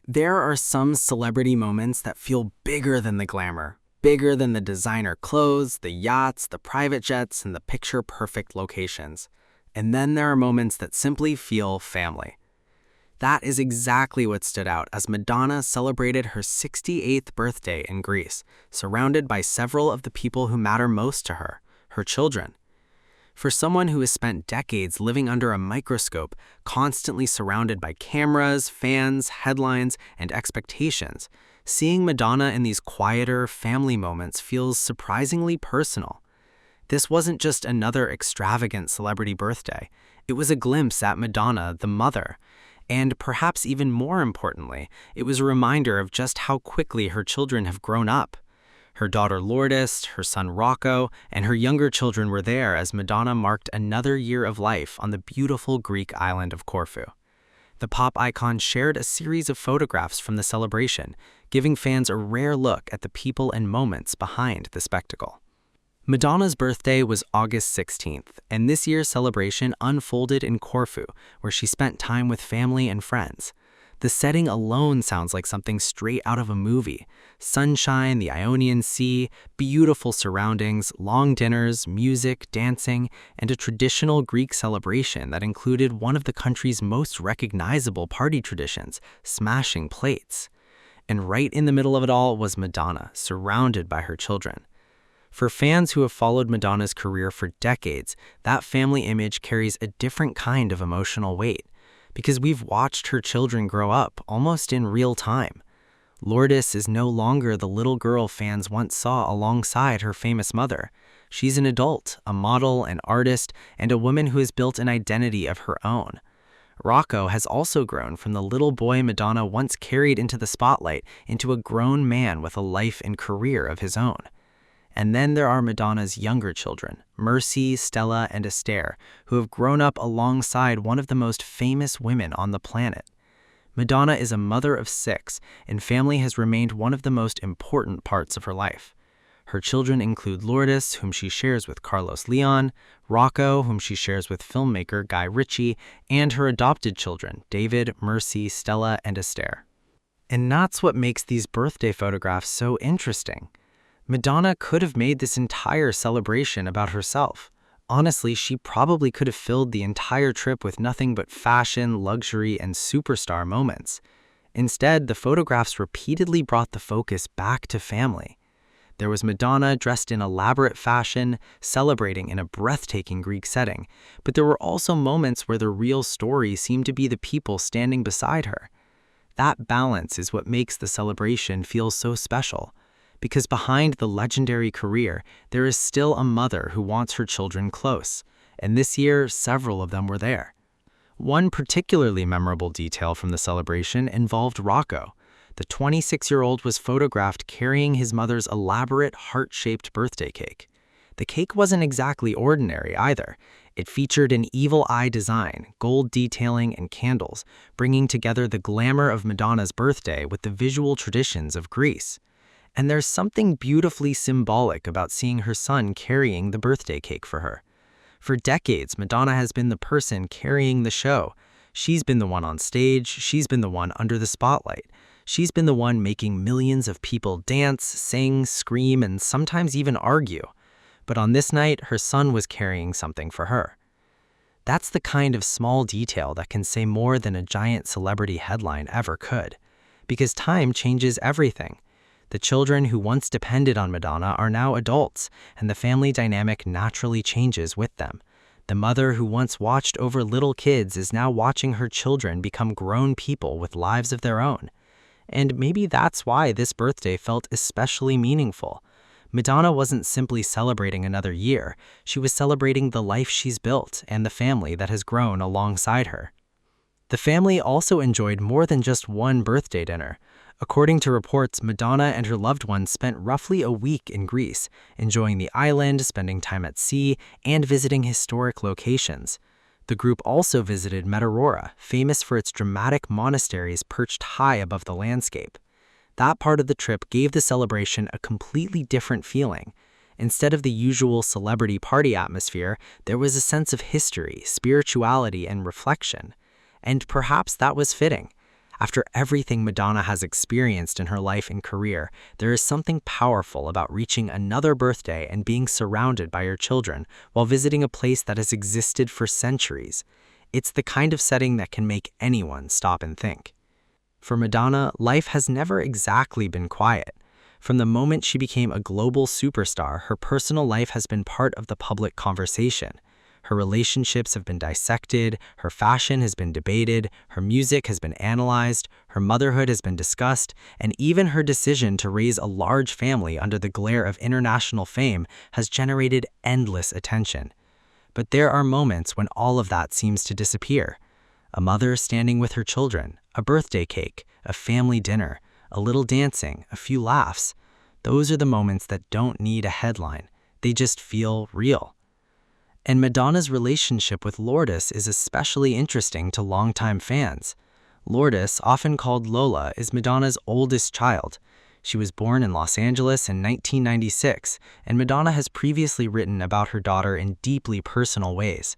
There are some celebrity moments that feel bigger than the glamour, bigger than the designer clothes, the yachts, the private jets, and the picture-perfect locations. And then there are moments that simply feel family. That is exactly what stood out as Madonna celebrated her 68th birthday in Greece, surrounded by several of the people who matter most to her, her children. For someone who has spent decades living under a microscope, constantly surrounded by cameras, fans, headlines, and expectations, seeing Madonna in these quieter, family moments feels surprisingly personal. This wasn't just another extravagant celebrity birthday. It was a glimpse at Madonna, the mother. And perhaps even more importantly, it was a reminder of just how quickly her children have grown up. Her daughter Lourdes, her son Rocco, and her younger children were there as Madonna marked another year of life on the beautiful Greek island of Corfu. The pop icon shared a series of photographs from the celebration, giving fans a rare look at the people and moments behind the spectacle. Madonna's birthday was August 16th, and this year's celebration unfolded in Corfu, where she spent time with family and friends. The setting alone sounds like something straight out of a movie. Sunshine, the Ionian Sea, beautiful surroundings, long dinners, music, dancing, and a traditional Greek celebration that included one of the country's most recognizable party traditions, smashing plates. And right in the middle of it all was Madonna, surrounded by her children. For fans who have followed Madonna's career for decades, that family image carries a different kind of emotional weight, because we've watched her children grow up almost in real time. Lourdes is no longer the little girl fans once saw alongside her famous mother. She's an adult, a model, an artist, and a woman who has built an identity of her own. Rocco has also grown from the little boy Madonna once carried into the spotlight into a grown man with a life and career of his own. And then there are Madonna's younger children, Mercy, Stella, and Esther, who have grown up alongside one of the most famous women on the planet. Madonna is a mother of 6, and family has remained one of the most important parts of her life. Her children include Lourdes, whom she shares with Carlos Leon, Rocco, whom she shares with filmmaker Guy Ritchie, and her adopted children, David, Mercy, Stella, and Esther. And that's what makes these birthday photographs so interesting. Madonna could have made this entire celebration about herself. Honestly, she probably could have filled the entire trip with nothing but fashion, luxury, and superstar moments. Instead, the photographs repeatedly brought the focus back to family. There was Madonna dressed in elaborate fashion, celebrating in a breathtaking Greek setting, but there were also moments where the real story seemed to be the people standing beside her. That balance is what makes the celebration feel so special. Because behind the legendary career, there is still a mother who wants her children close, and this year, several of them were there. One particularly memorable detail from the celebration involved Rocco. The 26-year-old was photographed carrying his mother's elaborate heart-shaped birthday cake. The cake wasn't exactly ordinary either. It featured an evil eye design, gold detailing, and candles, bringing together the glamour of Madonna's birthday with the visual traditions of Greece. And there's something beautifully symbolic about seeing her son carrying the birthday cake for her. For decades, Madonna has been the person carrying the show. She's been the one on stage, she's been the one under the spotlight. She's been the one making millions of people dance, sing, scream, and sometimes even argue. But on this night, her son was carrying something for her. That's the kind of small detail that can say more than a giant celebrity headline ever could. Because time changes everything. The children who once depended on Madonna are now adults, and the family dynamic naturally changes with them. The mother who once watched over little kids is now watching her children become grown people with lives of their own. And maybe that's why this birthday felt especially meaningful. Madonna wasn't simply celebrating another year, she was celebrating the life she's built and the family that has grown alongside her. The family also enjoyed more than just one birthday dinner. According to reports, Madonna and her loved ones spent roughly a week in Greece, enjoying the island, spending time at sea, and visiting historic locations. The group also visited Matterhorn, famous for its dramatic monasteries perched high above the landscape. That part of the trip gave the celebration a completely different feeling. Instead of the usual celebrity party atmosphere, there was a sense of history, spirituality, and reflection. And perhaps that was fitting. After everything Madonna has experienced in her life and career, there is something powerful about reaching another birthday and being surrounded by your children while visiting a place that has existed for centuries. It's the kind of setting that can make anyone stop and think. For Madonna, life has never exactly been quiet. From the moment she became a global superstar, her personal life has been part of the public conversation. Her relationships have been dissected, her fashion has been debated, her music has been analyzed, her motherhood has been discussed, and even her decision to raise a large family under the glare of international fame has generated endless attention. But there are moments when all of that seems to disappear. A mother standing with her children, a birthday cake, a family dinner, a little dancing, a few laughs. Those are the moments that don't need a headline. They just feel real. And Madonna's relationship with Lourdes is especially interesting to longtime fans. Lourdes, often called Lola, is Madonna's oldest child. She was born in Los Angeles in 1996, and Madonna has previously written about her daughter in deeply personal ways.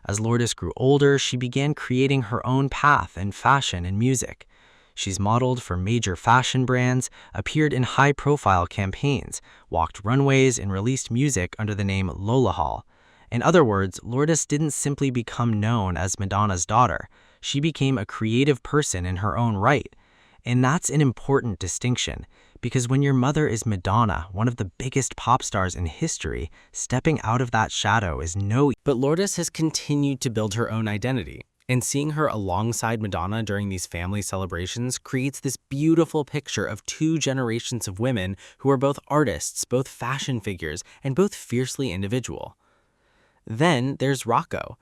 As Lourdes grew older, she began creating her own path in fashion and music. She's modeled for major fashion brands, appeared in high-profile campaigns, walked runways, and released music under the name Lola Hall. In other words, Lourdes didn't simply become known as Madonna's daughter. She became a creative person in her own right. And that's an important distinction, because when your mother is Madonna, one of the biggest pop stars in history, stepping out of that shadow is no easy. But Lourdes has continued to build her own identity, and seeing her alongside Madonna during these family celebrations creates this beautiful picture of two generations of women who are both artists, both fashion figures, and both fiercely individual. Then there's Rocco.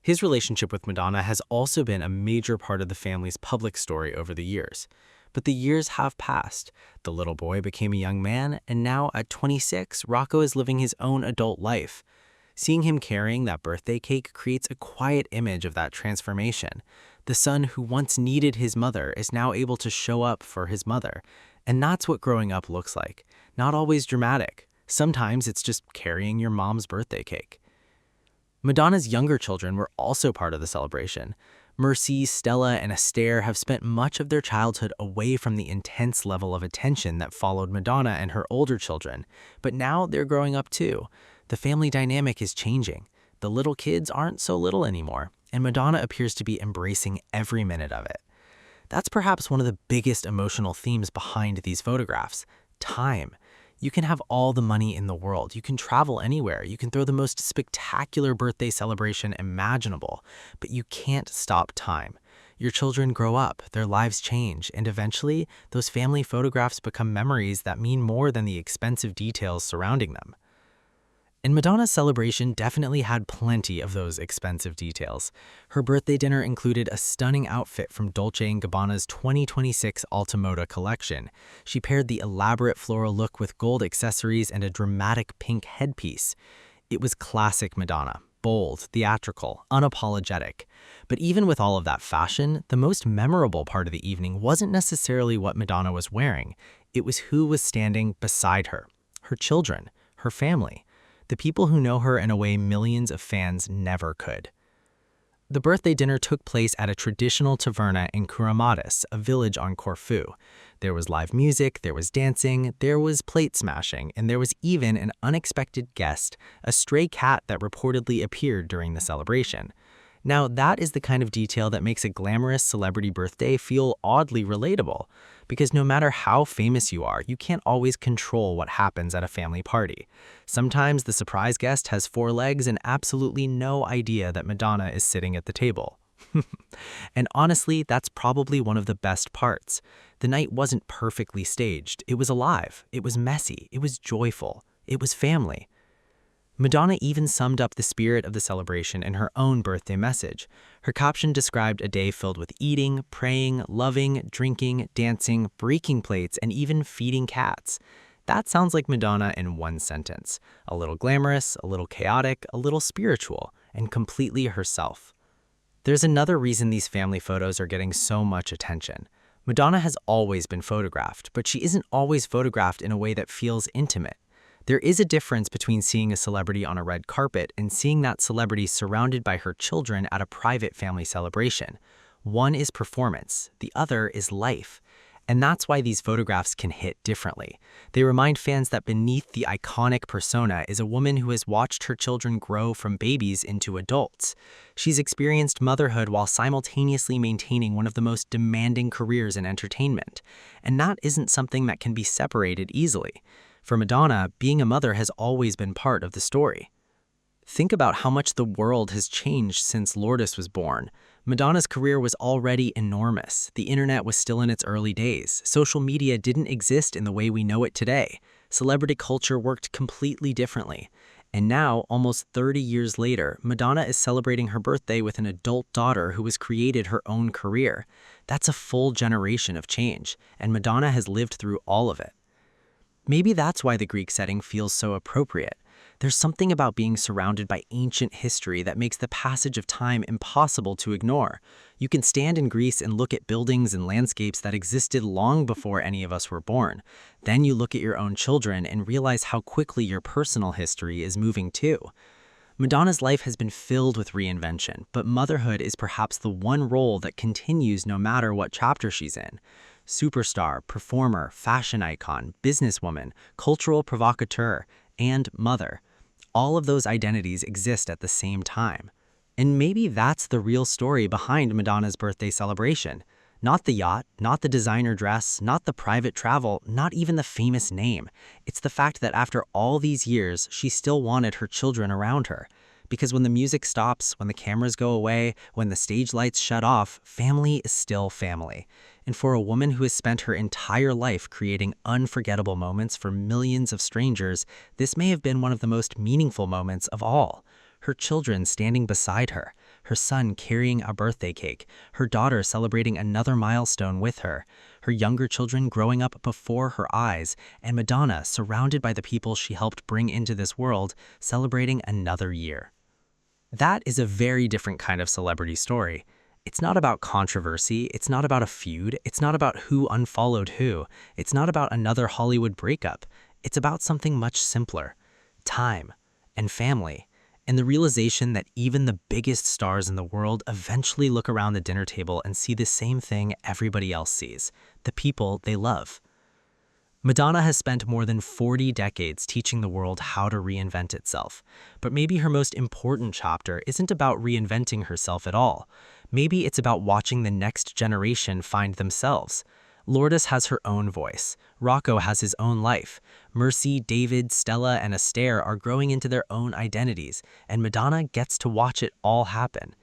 His relationship with Madonna has also been a major part of the family's public story over the years. But the years have passed. The little boy became a young man, and now at 26, Rocco is living his own adult life. Seeing him carrying that birthday cake creates a quiet image of that transformation. The son who once needed his mother is now able to show up for his mother. And that's what growing up looks like. Not always dramatic. Sometimes it's just carrying your mom's birthday cake. Madonna's younger children were also part of the celebration. Mercy, Stella, and Astaire have spent much of their childhood away from the intense level of attention that followed Madonna and her older children, but now they're growing up too. The family dynamic is changing. The little kids aren't so little anymore, and Madonna appears to be embracing every minute of it. That's perhaps one of the biggest emotional themes behind these photographs: time. You can have all the money in the world, you can travel anywhere, you can throw the most spectacular birthday celebration imaginable, but you can't stop time. Your children grow up, their lives change, and eventually, those family photographs become memories that mean more than the expensive details surrounding them. And Madonna's celebration definitely had plenty of those expensive details. Her birthday dinner included a stunning outfit from Dolce & Gabbana's 2026 Alta Moda collection. She paired the elaborate floral look with gold accessories and a dramatic pink headpiece. It was classic Madonna, bold, theatrical, unapologetic. But even with all of that fashion, the most memorable part of the evening wasn't necessarily what Madonna was wearing. It was who was standing beside her. Her children, her family. The people who know her in a way millions of fans never could. The birthday dinner took place at a traditional taverna in Kouromatis, a village on Corfu. There was live music, there was dancing, there was plate smashing, and there was even an unexpected guest, a stray cat that reportedly appeared during the celebration. Now, that is the kind of detail that makes a glamorous celebrity birthday feel oddly relatable, because no matter how famous you are, you can't always control what happens at a family party. Sometimes the surprise guest has 4 legs and absolutely no idea that Madonna is sitting at the table. And honestly, that's probably one of the best parts. The night wasn't perfectly staged. It was alive. It was messy. It was joyful. It was family. Madonna even summed up the spirit of the celebration in her own birthday message. Her caption described a day filled with eating, praying, loving, drinking, dancing, breaking plates, and even feeding cats. That sounds like Madonna in one sentence. A little glamorous, a little chaotic, a little spiritual, and completely herself. There's another reason these family photos are getting so much attention. Madonna has always been photographed, but she isn't always photographed in a way that feels intimate. There is a difference between seeing a celebrity on a red carpet and seeing that celebrity surrounded by her children at a private family celebration. One is performance, the other is life. And that's why these photographs can hit differently. They remind fans that beneath the iconic persona is a woman who has watched her children grow from babies into adults. She's experienced motherhood while simultaneously maintaining one of the most demanding careers in entertainment. And that isn't something that can be separated easily. For Madonna, being a mother has always been part of the story. Think about how much the world has changed since Lourdes was born. Madonna's career was already enormous. The internet was still in its early days. Social media didn't exist in the way we know it today. Celebrity culture worked completely differently. And now, almost 30 years later, Madonna is celebrating her birthday with an adult daughter who has created her own career. That's a full generation of change, and Madonna has lived through all of it. Maybe that's why the Greek setting feels so appropriate. There's something about being surrounded by ancient history that makes the passage of time impossible to ignore. You can stand in Greece and look at buildings and landscapes that existed long before any of us were born. Then you look at your own children and realize how quickly your personal history is moving too. Madonna's life has been filled with reinvention, but motherhood is perhaps the one role that continues no matter what chapter she's in. Superstar, performer, fashion icon, businesswoman, cultural provocateur, and mother. All of those identities exist at the same time. And maybe that's the real story behind Madonna's birthday celebration. Not the yacht, not the designer dress, not the private travel, not even the famous name. It's the fact that after all these years, she still wanted her children around her. Because when the music stops, when the cameras go away, when the stage lights shut off, family is still family. And for a woman who has spent her entire life creating unforgettable moments for millions of strangers, this may have been one of the most meaningful moments of all. Her children standing beside her, her son carrying a birthday cake, her daughter celebrating another milestone with her, her younger children growing up before her eyes, and Madonna surrounded by the people she helped bring into this world, celebrating another year. That is a very different kind of celebrity story. It's not about controversy, it's not about a feud, it's not about who unfollowed who, it's not about another Hollywood breakup. It's about something much simpler: time and family, and the realization that even the biggest stars in the world eventually look around the dinner table and see the same thing everybody else sees: the people they love. Madonna has spent more than 40 decades teaching the world how to reinvent itself. But maybe her most important chapter isn't about reinventing herself at all. Maybe it's about watching the next generation find themselves. Lourdes has her own voice. Rocco has his own life. Mercy, David, Stella, and Astaire are growing into their own identities, and Madonna gets to watch it all happen.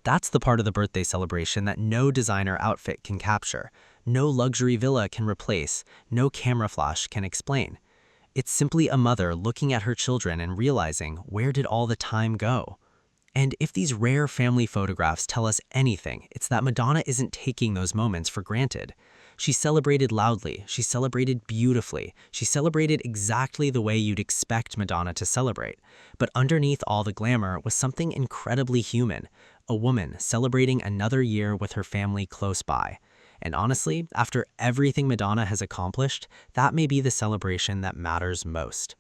That's the part of the birthday celebration that no designer outfit can capture, no luxury villa can replace, no camera flash can explain. It's simply a mother looking at her children and realizing, where did all the time go? And if these rare family photographs tell us anything, it's that Madonna isn't taking those moments for granted. She celebrated loudly, she celebrated beautifully, she celebrated exactly the way you'd expect Madonna to celebrate. But underneath all the glamour was something incredibly human, a woman celebrating another year with her family close by. And honestly, after everything Madonna has accomplished, that may be the celebration that matters most.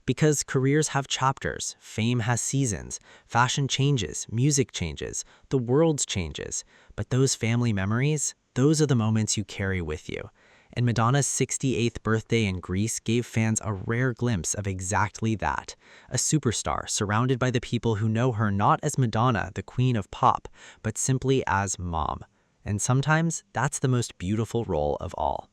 Because careers have chapters, fame has seasons, fashion changes, music changes, the world changes. But those family memories, those are the moments you carry with you. And Madonna's 68th birthday in Greece gave fans a rare glimpse of exactly that. A superstar surrounded by the people who know her not as Madonna, the queen of pop, but simply as mom. And sometimes that's the most beautiful role of all.